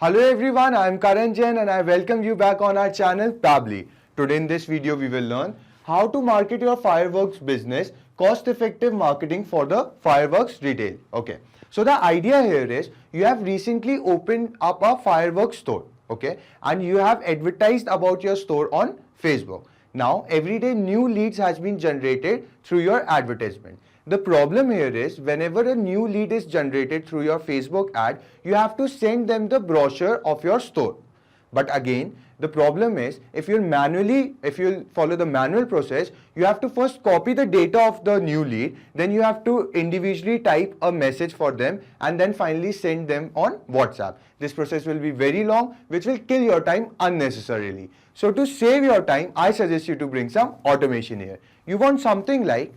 Hello everyone, I am Karan Jain and I welcome you back on our channel Pabbly. Today in this video we will learn how to market your fireworks business, cost-effective marketing for the fireworks retail. Okay, so the idea here is you have recently opened up a fireworks store, okay, and you have advertised about your store on Facebook. Now every day new leads has been generated through your advertisement. The problem here is whenever a new lead is generated through your Facebook ad, you have to send them the brochure of your store. But again, the problem is if you follow the manual process, you have to first copy the data of the new lead, then you have to individually type a message for them and then finally send them on WhatsApp. This process will be very long, which will kill your time unnecessarily. So to save your time, I suggest you to bring some automation here. You want something like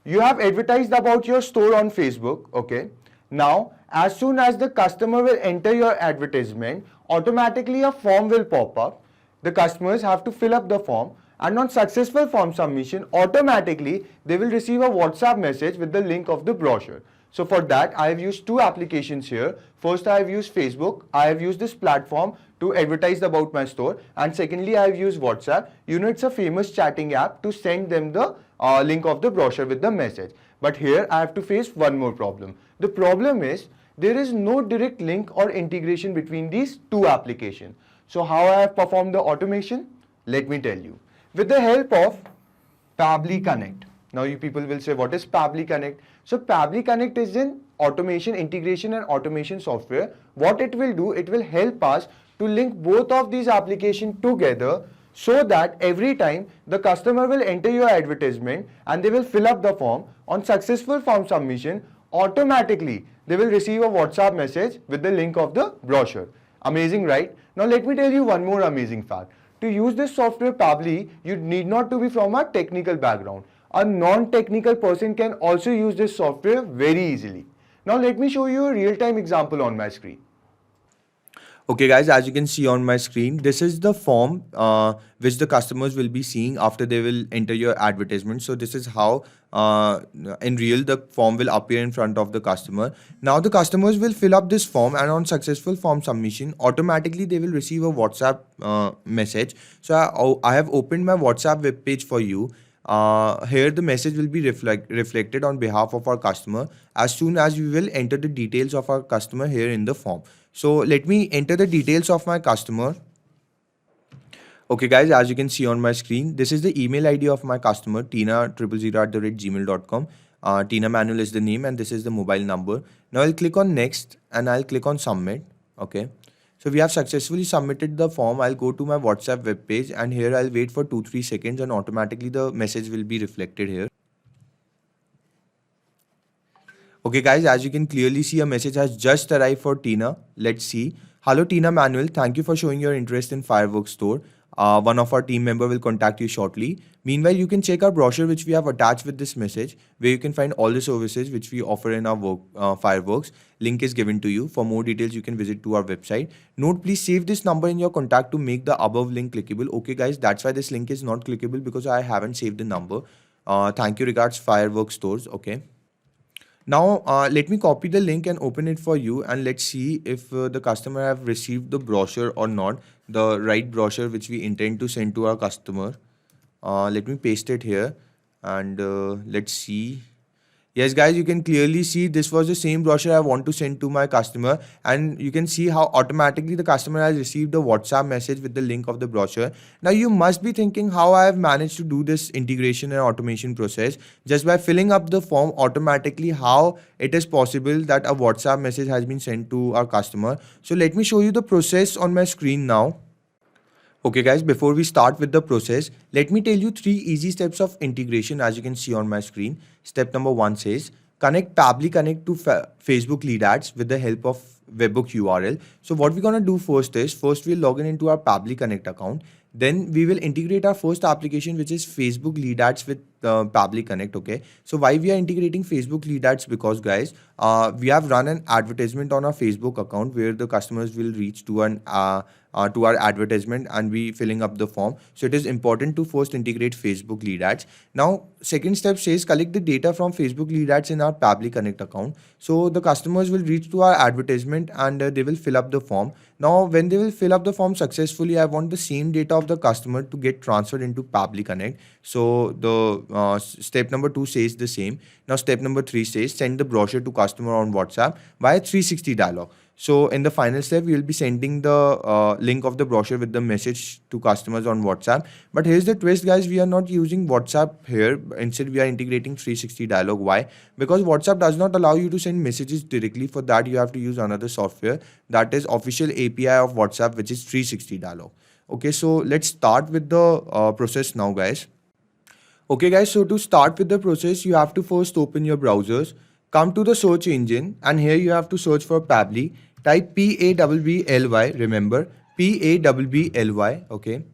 you have advertised about your store on Facebook, okay? Now, as soon as the customer will enter your advertisement, automatically a form will pop up. The customers have to fill up the form and on successful form submission, automatically they will receive a WhatsApp message with the link of the brochure. So for that, I have used two applications here. First, I have used Facebook. I have used this platform to advertise about my store. And secondly, I have used WhatsApp. You know, it's a famous chatting app to send them the link of the brochure with the message. But here I have to face one more problem. The problem is there is no direct link or integration between these two applications. So how I have performed the automation? Let me tell you. With the help of Pabbly Connect. Now you people will say, what is Pabbly Connect? So Pabbly Connect is an automation, integration and automation software. What it will do, it will help us to link both of these applications together so that every time the customer will enter your advertisement and they will fill up the form, on successful form submission, automatically they will receive a WhatsApp message with the link of the brochure. Amazing, right? Now let me tell you one more amazing fact. To use this software Pabbly, you need not to be from a technical background. A non-technical person can also use this software very easily. Now let me show you a real-time example on my screen. Okay guys, as you can see on my screen, this is the form which the customers will be seeing after they will enter your advertisement. So this is how in real the form will appear in front of the customer. Now the customers will fill up this form and on successful form submission, automatically they will receive a WhatsApp message. So I have opened my WhatsApp web page for you. Here the message will be reflected on behalf of our customer as soon as we will enter the details of our customer here in the form. So let me enter the details of my customer. Okay guys, as you can see on my screen, this is the email ID of my customer, tina000@gmail.com. Tina Manuel is the name and this is the mobile number. Now I'll click on next and I'll click on submit. Okay. So we have successfully submitted the form. I'll go to my WhatsApp web page and here I'll wait for 2-3 seconds and automatically the message will be reflected here. Okay guys, as you can clearly see, a message has just arrived for Tina. Let's see. Hello Tina Manuel, thank you for showing your interest in fireworks store. One of our team member will contact you shortly. Meanwhile, you can check our brochure which we have attached with this message, where you can find all the services which we offer in our fireworks. Link is given to you. For more details, you can visit to our website. Note, please save this number in your contact to make the above link clickable. Okay guys, that's why this link is not clickable because I haven't saved the number. Thank you, regards, fireworks stores. Okay. Now, let me copy the link and open it for you and let's see if the customer have received the brochure or not, the right brochure which we intend to send to our customer. Let me paste it here and let's see. Yes guys, you can clearly see this was the same brochure I want to send to my customer and you can see how automatically the customer has received the WhatsApp message with the link of the brochure. Now you must be thinking how I have managed to do this integration and automation process just by filling up the form automatically, how it is possible that a WhatsApp message has been sent to our customer. So let me show you the process on my screen now. Okay guys, before we start with the process, let me tell you 3 easy steps of integration as you can see on my screen. Step number 1 says, connect Pabbly Connect to Facebook lead ads with the help of webhook URL. So what we're going to do first is, we'll log in into our Pabbly Connect account. Then we will integrate our first application which is Facebook lead ads with the Pabbly Connect. Okay, so why we are integrating Facebook lead ads? Because guys, we have run an advertisement on our Facebook account where the customers will reach to our advertisement and be filling up the form. So it is important to first integrate Facebook lead ads. Now, second step says collect the data from Facebook lead ads in our Pabbly Connect account. So the customers will reach to our advertisement and they will fill up the form. Now, when they will fill up the form successfully, I want the same data of the customer to get transferred into Pabbly Connect. So the step number 2 says the same. Now, step number 3 says send the brochure to customer on WhatsApp via 360 dialog. So in the final step, we will be sending the link of the brochure with the message to customers on WhatsApp. But here's the twist, guys. We are not using WhatsApp here. Instead, we are integrating 360 dialog. Why? Because WhatsApp does not allow you to send messages directly. For that, you have to use another software, that is official API of WhatsApp, which is 360 dialog. Okay, so let's start with the process now, guys. Okay, guys, so to start with the process, you have to first open your browsers, come to the search engine, and here you have to search for Pabbly. Type Pabbly, remember, Pabbly, okay.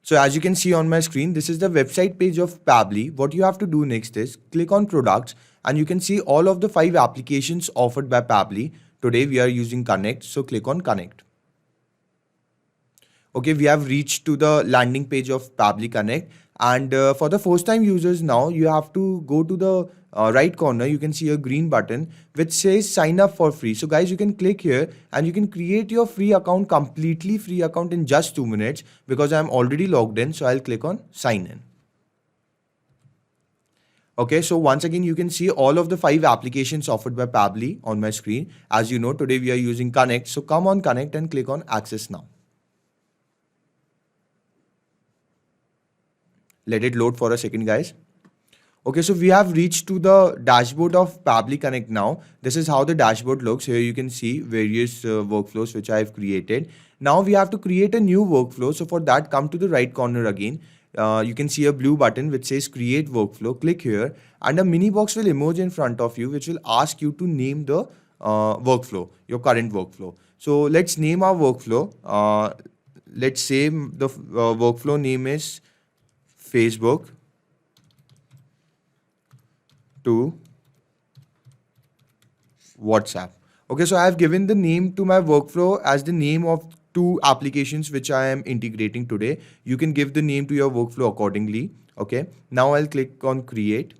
So as you can see on my screen, this is the website page of Pabbly. What you have to do next is click on products and you can see all of the 5 applications offered by Pabbly. Today we are using Connect, so click on Connect. Okay, we have reached to the landing page of Pabbly Connect, and for the first time users now, you have to go to the right corner. You can see a green button which says sign up for free. So guys, you can click here and you can create your free account, completely free account, in just 2 minutes, because I'm already logged in. So I'll click on sign in. Okay, so once again, you can see all of the 5 applications offered by Pabbly on my screen. As you know, today we are using Connect. So come on Connect and click on access now. Let it load for a second, guys. Okay, so we have reached to the dashboard of Pabbly Connect now. This is how the dashboard looks. Here you can see various workflows which I have created. Now we have to create a new workflow. So for that, come to the right corner again. You can see a blue button which says create workflow. Click here and a mini box will emerge in front of you which will ask you to name the workflow, your current workflow. So let's name our workflow. Let's say the workflow name is Facebook to WhatsApp. Okay, so I have given the name to my workflow as the name of 2 applications which I am integrating today. You can give the name to your workflow accordingly. Okay, now I'll click on create.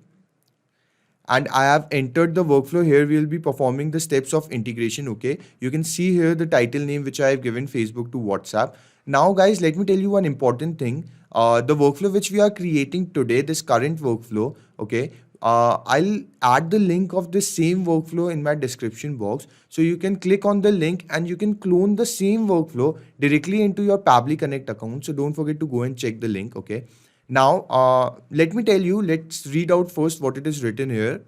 And I have entered the workflow. Here we will be performing the steps of integration. Okay, you can see here the title name which I have given, Facebook to WhatsApp. Now guys, let me tell you one important thing. The workflow which we are creating today, this current workflow, okay, I'll add the link of the same workflow in my description box. So you can click on the link and you can clone the same workflow directly into your Pabbly Connect account. So don't forget to go and check the link, okay. Now, let me tell you, let's read out first what it is written here.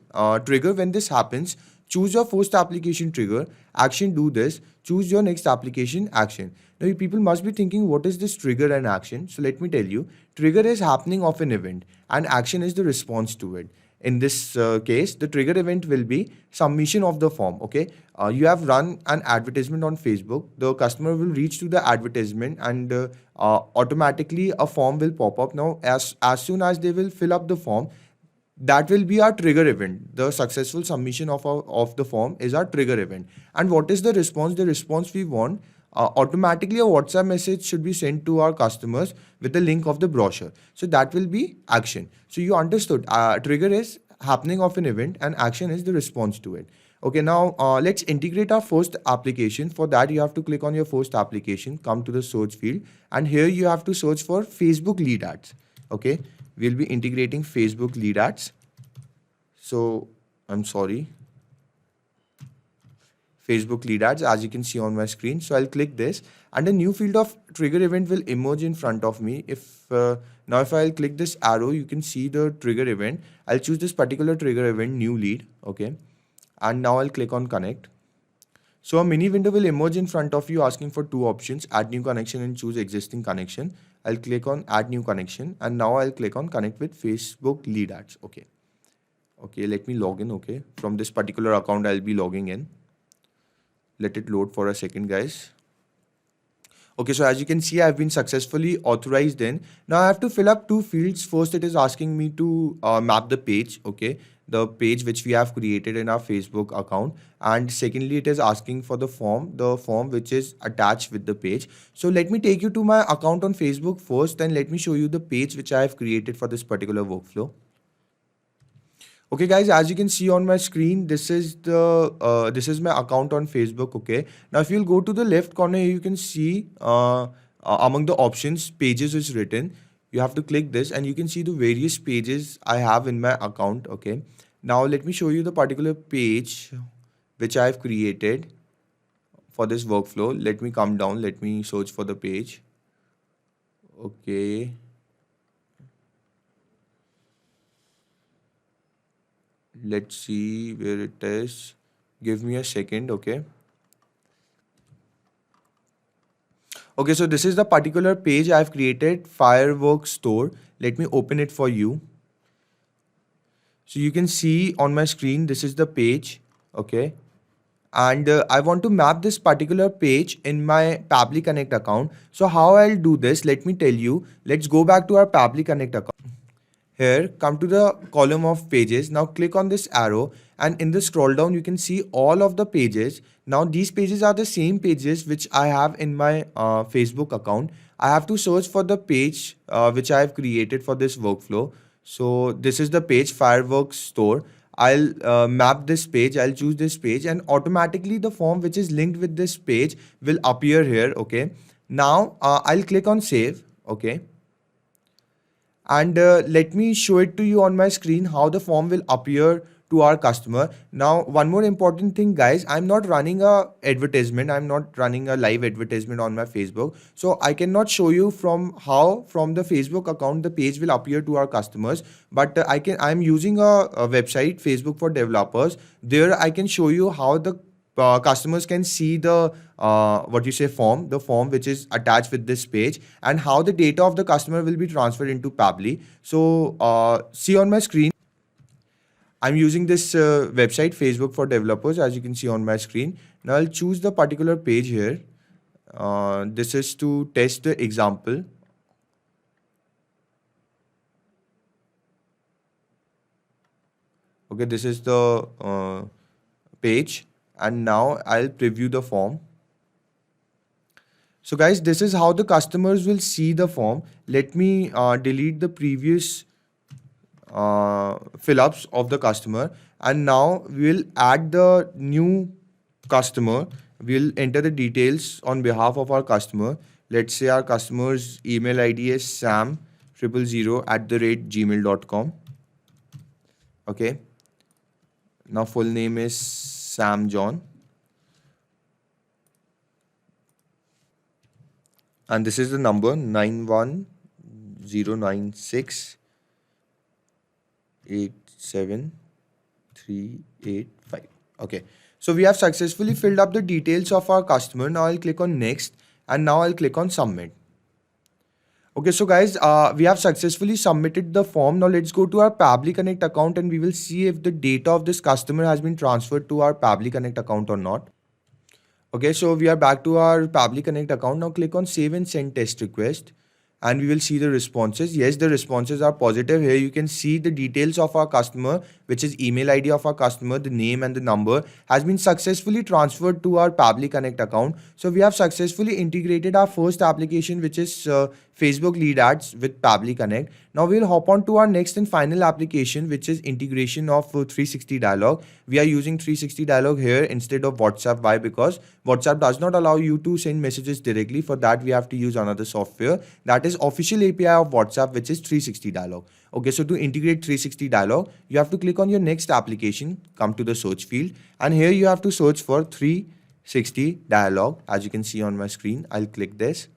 Trigger, when this happens, choose your first application trigger, action, do this, choose your next application, action. Now, you people must be thinking, what is this trigger and action? So let me tell you, trigger is happening of an event and action is the response to it. In this case, the trigger event will be submission of the form. Okay, you have run an advertisement on Facebook. The customer will reach to the advertisement and automatically a form will pop up. Now, as soon as they will fill up the form, that will be our trigger event. The successful submission of the form is our trigger event. And what is the response? The response we want, automatically a WhatsApp message should be sent to our customers with the link of the brochure. So that will be action. So you understood, trigger is happening of an event and action is the response to it. Okay, now let's integrate our first application. For that, you have to click on your first application, come to the search field, and here you have to search for Facebook lead ads. Okay, we'll be integrating Facebook lead ads. So I'm sorry, Facebook lead ads, as you can see on my screen. So I'll click this and a new field of trigger event will emerge in front of me. Now if I'll click this arrow, you can see the trigger event. I'll choose this particular trigger event, new lead. Okay, and now I'll click on connect. So a mini window will emerge in front of you asking for 2 options, add new connection and choose existing connection. I'll click on add new connection and now I'll click on connect with Facebook lead ads. Okay, let me log in. Okay, from this particular account I'll be logging in. Let it load for a second, guys. Okay, so as you can see, I've been successfully authorized in. Now I have to fill up two fields. First, it is asking me to map the page, okay, the page which we have created in our Facebook account. And secondly, it is asking for the form which is attached with the page. So let me take you to my account on Facebook first, and let me show you the page which I have created for this particular workflow. Okay, guys, as you can see on my screen, this is my account on Facebook. Okay, now if you'll go to the left corner, you can see among the options, pages is written. You have to click this, and you can see the various pages I have in my account. Okay, now let me show you the particular page which I have created for this workflow. Let me come down. Let me search for the page. Okay. Let's see where it is. Give me a second. Okay. Okay, so this is the particular page I've created, Fireworks Store. Let me open it for you. So you can see on my screen, this is the page. Okay. And I want to map this particular page in my Pabbly Connect account. So how I'll do this, let me tell you. Let's go back to our Pabbly Connect account. Here, come to the column of pages. Now click on this arrow, and in the scroll down, you can see all of the pages. Now these pages are the same pages which I have in my Facebook account. I have to search for the page which I have created for this workflow. So this is the page, Fireworks Store. I'll map this page. I'll choose this page, and automatically the form which is linked with this page will appear here. Okay. Now I'll click on save. Okay. And let me show it to you on my screen how the form will appear to our customer. Now, one more important thing, guys, I'm not running a advertisement. I'm not running a live advertisement on my Facebook. So I cannot show you from the Facebook account the page will appear to our customers. But I'm using a website, Facebook for Developers. There I can show you how the customers can see the the form which is attached with this page, and how the data of the customer will be transferred into Pabbly. So see on my screen, I'm using this website, Facebook for Developers, as you can see on my screen. Now I'll choose the particular page here. This is to test the example. Okay, this is the page, and now I'll preview the form. So guys, this is how the customers will see the form. Let me delete the previous fill-ups of the customer, and now we'll add the new customer. We'll enter the details on behalf of our customer. Let's say our customer's email ID is sam000@gmail.com. Okay. Now full name is Sam John. And this is the number 91096873885. Okay. So we have successfully filled up the details of our customer. Now I'll click on next, and now I'll click on submit. Okay, so guys, we have successfully submitted the form. Now let's go to our Pabbly Connect account, and we will see if the data of this customer has been transferred to our Pabbly Connect account or not. Okay, so we are back to our Pabbly Connect account. Now click on save and send test request, and we will see the responses. Yes, the responses are positive. Here you can see the details of our customer, which is email ID of our customer, the name and the number has been successfully transferred to our Pabbly Connect account. So we have successfully integrated our first application, which is Facebook lead ads with Pabbly Connect. Now we'll hop on to our next and final application, which is integration of 360 dialog. We are using 360 dialog here instead of WhatsApp. Why? Because WhatsApp does not allow you to send messages directly. For that, we have to use another software that is official API of WhatsApp, which is 360 dialog. Okay, so to integrate 360 dialog, you have to click on your next application, come to the search field, and here you have to search for 360 dialog. As you can see on my screen, I'll click this.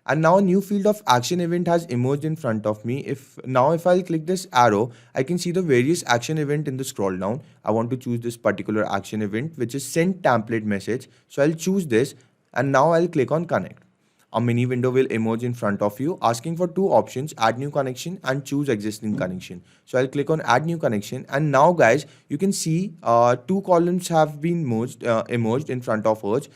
And now a new field of action event has emerged in front of me. If I'll click this arrow, I can see the various action event in the scroll down. I want to choose this particular action event, which is send template message. So I'll choose this, and now I'll click on connect. a mini window will emerge in front of you asking for two options, add new connection and choose existing connection. So I'll click on add new connection, and now guys you can see two columns have been emerged in front of us,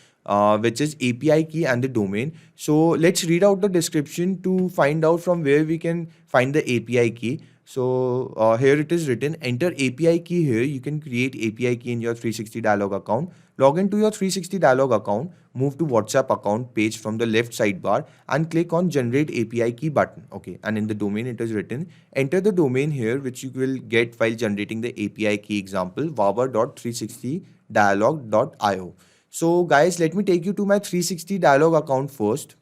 which is API key and the domain. So let's read out the description to find out from where we can find the API key. So here it is written, enter API key here. You can create API key in your 360 Dialog account. Log into your 360 Dialog account, move to WhatsApp account page from the left sidebar and click on generate API key button. Okay, and in the domain it is written, enter the domain here which you will get while generating the API key example, wawa.360dialog.io. So guys, let me take you to my 360 Dialog account first.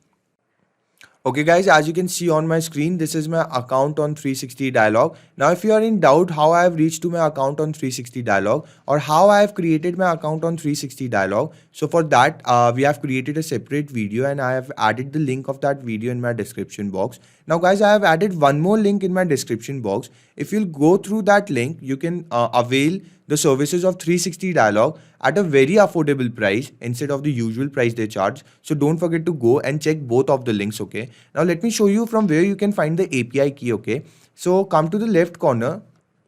Okay guys, as you can see on my screen, this is my account on 360 Dialog. Now if you are in doubt how I have reached to my account on 360 Dialog or how I have created my account on 360 Dialog, so for that we have created a separate video and I have added the link of that video in my description box. Now guys, I have added one more link in my description box. If you'll go through that link, you can avail the services of 360 Dialog at a very affordable price instead of the usual price they charge. So don't forget to go and check both of the links. Okay, now let me show you from where you can find the API key. Okay, so come to the left corner.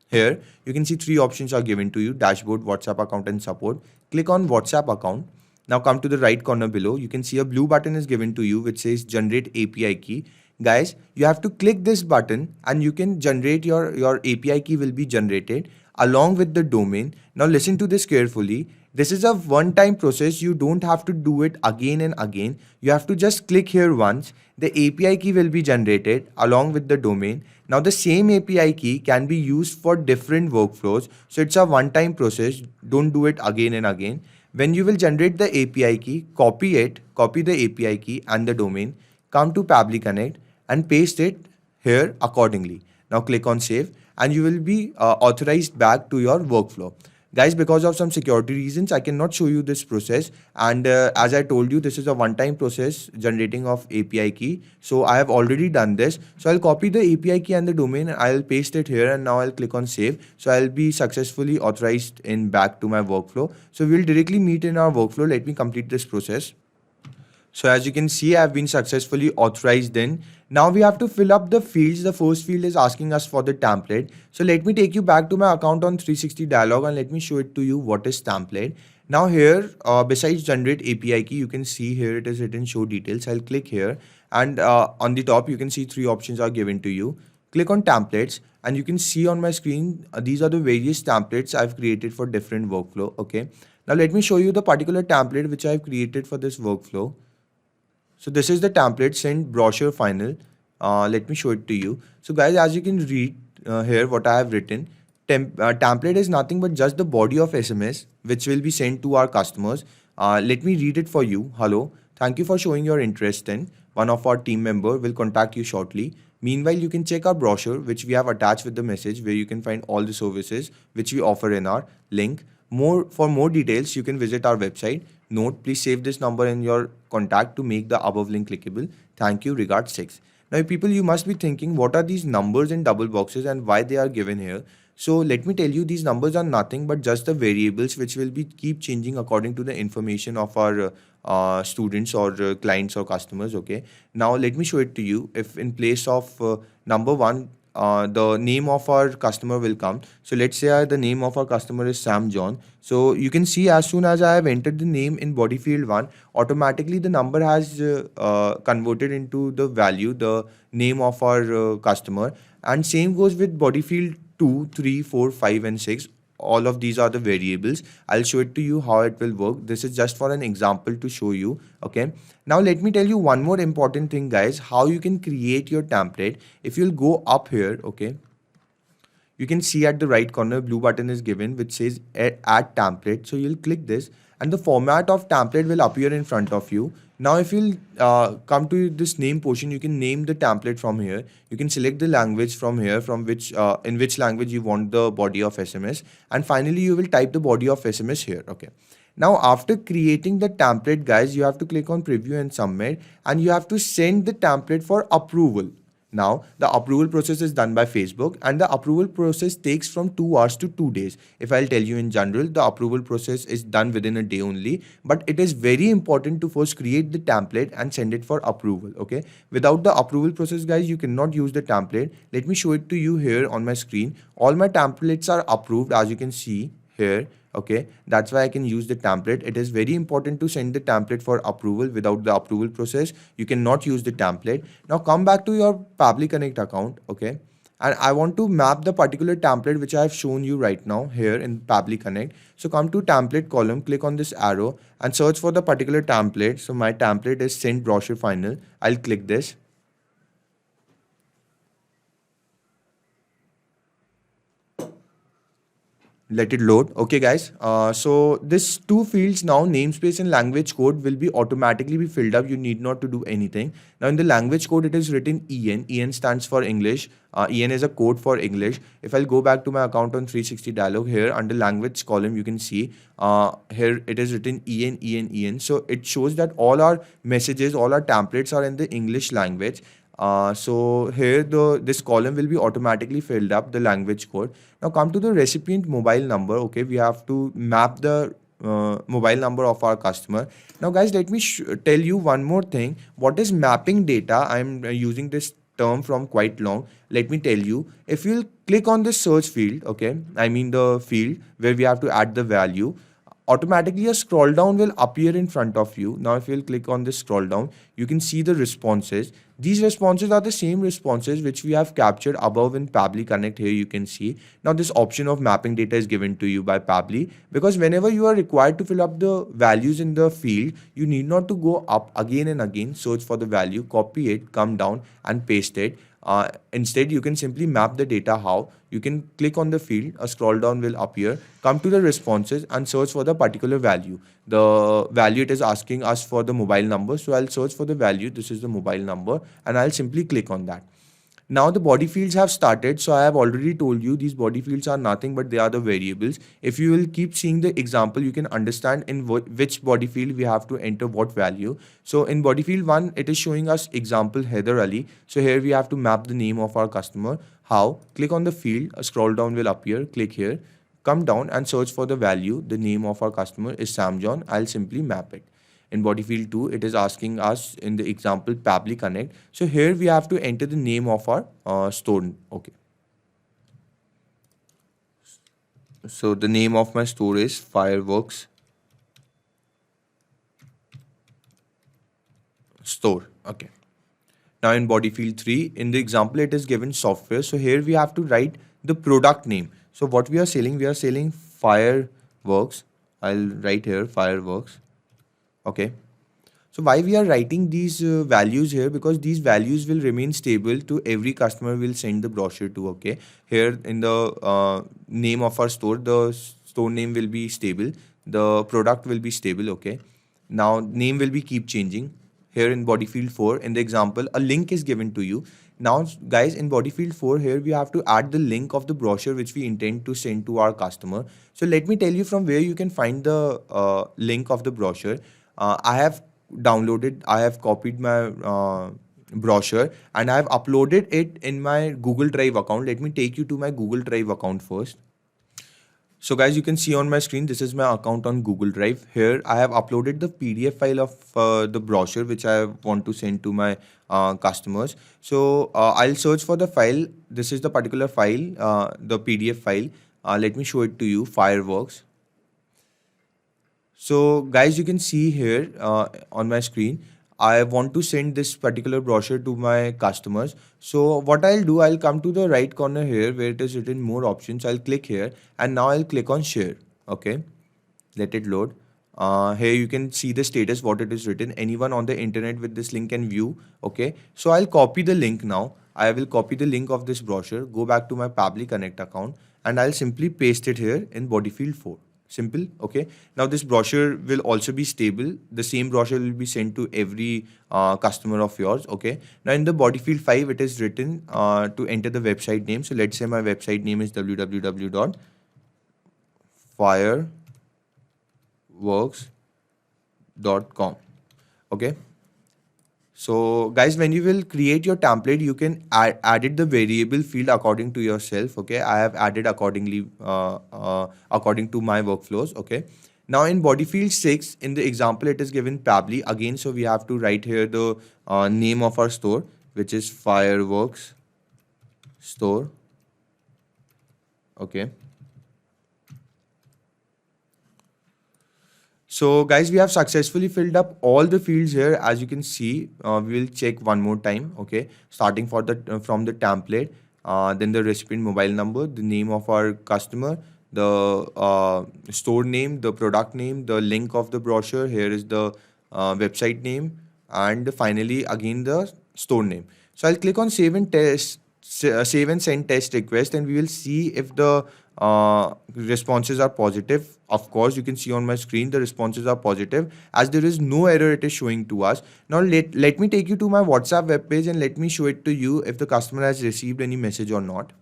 Here you can see three options are given to you: dashboard, WhatsApp account and support. Click on WhatsApp account. Now come to the right corner below. You can see a blue button is given to you which says generate API key. Guys, you have to click this button and you can generate your API key will be generated along with the domain. Now listen to this carefully. This is a one-time process. You don't have to do it again and again. You have to just click here once. The API key will be generated along with the domain. Now the same API key can be used for different workflows. So it's a one-time process. Don't do it again and again. When you will generate the API key, copy the API key and the domain, come to Pabbly Connect and paste it here accordingly. Now click on save and you will be authorized back to your workflow. Guys, because of some security reasons, I cannot show you this process. And as I told you, this is a one-time process generating of API key. So I have already done this. So I'll copy the API key and the domain. I'll paste it here and now I'll click on save. So I'll be successfully authorized in back to my workflow. So we'll directly meet in our workflow. Let me complete this process. So as you can see, I've been successfully authorized in. Now we have to fill up the fields. The first field is asking us for the template. So let me take you back to my account on 360 Dialog and let me show it to you what is template. Now here, besides generate API key, you can see here it is written show details. I'll click here and on the top, you can see three options are given to you. Click on templates and you can see on my screen, these are the various templates I've created for different workflow. Okay. Now let me show you the particular template which I've created for this workflow. So this is the template, send brochure final. Let me show it to you. So guys, as you can read here what I have written, template is nothing but just the body of SMS which will be sent to our customers. Let me read it for you. Hello, thank you for showing your interest in. One of our team member will contact you shortly. Meanwhile, you can check our brochure which we have attached with the message where you can find all the services which we offer in our link. For more details, you can visit our website. Note, please save this number in your contact to make the above link clickable. Thank you, regards 6. Now people, you must be thinking what are these numbers in double boxes and why they are given here. So let me tell you, these numbers are nothing but just the variables which will be keep changing according to the information of our students or clients or customers. Okay. Now let me show it to you. If in place of number 1, the name of our customer will come. So let's say the name of our customer is Sam John. So you can see as soon as I have entered the name in body field 1, automatically the number has converted into the value, the name of our customer. And same goes with body field 2, 3, 4, 5 and 6. All of these are the variables. I'll show it to you how it will work. This is just for an example to show you. Okay. Now let me tell you one more important thing, guys, how you can create your template. If you'll go up here, okay, you can see at the right corner, blue button is given which says add template. So you'll click this and the format of template will appear in front of you. Now if you'll come to this name portion, you can name the template from here. You can select the language from here, from which in which language you want the body of SMS, and finally you will type the body of SMS here. Okay. Now after creating the template, guys, you have to click on preview and submit and you have to send the template for approval. Now, the approval process is done by Facebook, and the approval process takes from 2 hours to 2 days. If I'll tell you in general, the approval process is done within a day only, but it is very important to first create the template and send it for approval. Okay, without the approval process, guys, you cannot use the template. Let me show it to you here on my screen. All my templates are approved, as you can see here. Okay, that's why I can use the template. It is very important to send the template for approval. Without the approval process, you cannot use the template. Now come back to your Pabbly Connect account. Okay, and I want to map the particular template which I have shown you right now here in Pabbly Connect. So come to template column, click on this arrow and search for the particular template. So my template is send brochure final. I'll click this. Let it load. Okay, guys, so this two fields now, namespace and language code, will be automatically be filled up. You need not to do anything. Now in the language code it is written en stands for English. En is a code for English. If I'll go back to my account on 360 dialog, here under language column you can see here it is written en. So it shows that all our messages, all our templates are in the English language. So here this column will be automatically filled up, the language code. Now come to the recipient mobile number. Okay, we have to map the mobile number of our customer. Now guys, let me tell you one more thing. What is mapping data? I'm using this term from quite long. Let me tell you, if you'll click on this search field, okay, I mean the field where we have to add the value, automatically a scroll down will appear in front of you. Now if you'll click on this scroll down, you can see the responses. These responses are the same responses which we have captured above in Pabbly Connect. Here you can see. Now this option of mapping data is given to you by Pabbly, because whenever you are required to fill up the values in the field, you need not to go up again and again, search for the value, copy it, come down and paste it. Instead, you can simply map the data. How? You can click on the field, a scroll down will appear, come to the responses and search for the particular value. The value it is asking us for the mobile number. So I'll search for the value. This is the mobile number and I'll simply click on that. Now the body fields have started. So I have already told you these body fields are nothing but they are the variables. If you will keep seeing the example, you can understand in which body field we have to enter what value. So in body field 1, it is showing us example Heather Ali. So here we have to map the name of our customer. How? Click on the field, a scroll down will appear, click here, come down and search for the value. The name of our customer is Sam John. I'll simply map it. In body field 2, it is asking us in the example Pabbly Connect. So here we have to enter the name of our store. Okay. So the name of my store is Fireworks Store. Okay. Now in body field 3, in the example it is given software. So here we have to write the product name. So what we are selling Fireworks. I'll write here Fireworks. Okay. So why we are writing these values here? Because these values will remain stable to every customer will send the brochure to. Okay. Here in the name of our store, the store name will be stable. The product will be stable. Okay. Now name will be keep changing. Here in body field 4, in the example, a link is given to you. Now guys, in body field 4, here we have to add the link of the brochure which we intend to send to our customer. So let me tell you from where you can find the link of the brochure. I have copied my brochure and I have uploaded it in my Google Drive account. Let me take you to my Google Drive account first. So guys, you can see on my screen, this is my account on Google Drive. Here I have uploaded the PDF file of the brochure which I want to send to my customers. So I'll search for the file. This is the particular file, the PDF file. Let me show it to you, Fireworks. So guys, you can see here on my screen, I want to send this particular brochure to my customers. So what I'll do, I'll come to the right corner here where it is written more options. I'll click here and now I'll click on share. Okay, let it load. Here you can see the status, what it is written. Anyone on the internet with this link can view. Okay, so I'll copy the link now. I will copy the link of this brochure, go back to my Pabbly Connect account and I'll simply paste it here in body field 4. Simple. Okay. Now this brochure will also be stable. The same brochure will be sent to every customer of yours. Okay. Now in the body field 5, it is written to enter the website name. So let's say my website name is www.fireworks.com. Okay. So guys, when you will create your template, you can edit the variable field according to yourself. Okay, I have added accordingly according to my workflows. Okay, now in body field 6, in the example it is given Pably again. So we have to write here the name of our store, which is Fireworks Store. Okay. So guys, we have successfully filled up all the fields here. As you can see, we will check one more time. Okay, starting for the from the template, then the recipient mobile number, the name of our customer, the store name, the product name, the link of the brochure. Here is the website name, and finally again the store name. So I'll click on save and test, save and send test request, and we will see if the responses are positive. Of course, you can see on my screen the responses are positive, as there is no error it is showing to us. Now let me take you to my WhatsApp web page and let me show it to you if the customer has received any message or not.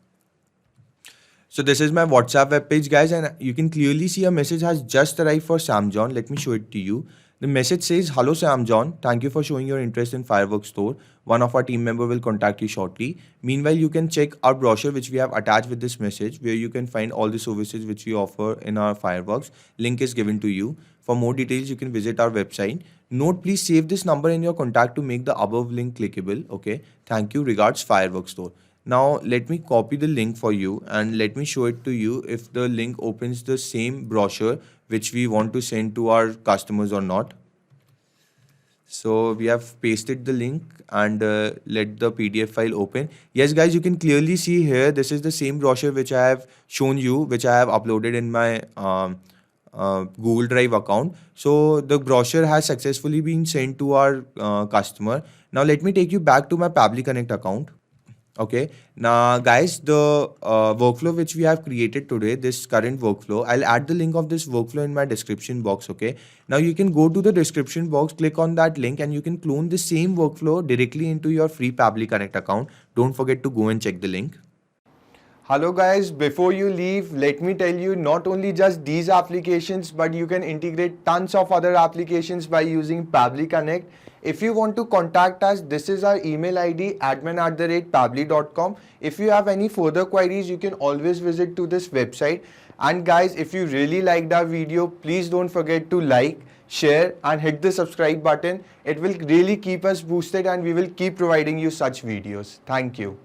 So this is my WhatsApp web page, guys, and you can clearly see a message has just arrived for Sam John. Let me show it to you. The message says, "Hello Sam John, thank you for showing your interest in Fireworks Store. One of our team member will contact you shortly. Meanwhile, you can check our brochure which we have attached with this message, where you can find all the services which we offer in our Fireworks. Link is given to you. For more details, you can visit our website. Note, please save this number in your contact to make the above link clickable. Okay. Thank you. Regards, Fireworks Store." Now let me copy the link for you and let me show it to you if the link opens the same brochure which we want to send to our customers or not. So we have pasted the link and let the PDF file open. Yes, guys, you can clearly see here, this is the same brochure which I have shown you, which I have uploaded in my Google Drive account. So the brochure has successfully been sent to our customer. Now let me take you back to my Pably Connect account. Okay, now guys, the workflow which we have created today, this current workflow, I'll add the link of this workflow in my description box. Okay, now you can go to the description box, click on that link, and you can clone the same workflow directly into your free Pably Connect account. Don't forget to go and check the link. Hello guys, before you leave, let me tell you, not only just these applications, but you can integrate tons of other applications by using Pably Connect. If you want to contact us, this is our email ID, admin@pably.com. If you have any further queries, you can always visit to this website. And guys, if you really liked our video, please don't forget to like, share and hit the subscribe button. It will really keep us boosted and we will keep providing you such videos. Thank you.